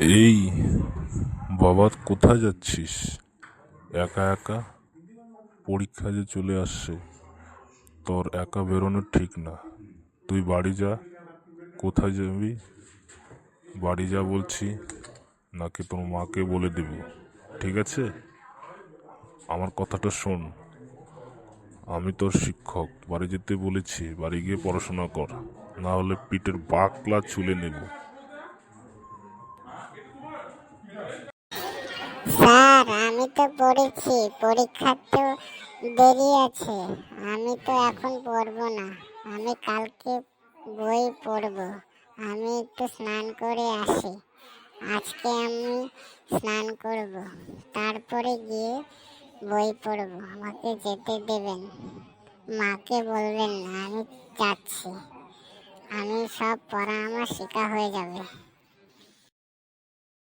এই বাবা, কোথায় যাচ্ছিস একা একা? পরীক্ষা যে চলে আসছে, তোর একা বেরোনো ঠিক না। তুই বাড়ি যা। কোথায় যাবি? বাড়ি যা বলছি, নাকি তোর মাকে বলে দেব? ঠিক আছে, আমার কথাটা শোন। আমি তোর শিক্ষক, বাড়ি যেতে বলেছি। বাড়ি গিয়ে পড়াশোনা কর, না হলে পিঠের বাকলা ছুলে নেব। স্যার, আমি তো পড়েছি, পরীক্ষার তো দেরি আছে। আমি তো এখন পড়বো না, আমি কালকে বই পড়বো। আমি একটু স্নান করে আসি। আজকে আমি স্নান করব, তারপরে গিয়ে বই পড়বো। আমাকে যেতে দেবেন, মাকে বলবেন না আমি যাচ্ছি। আমি সব পড়া আমার শেখা হয়ে যাবে।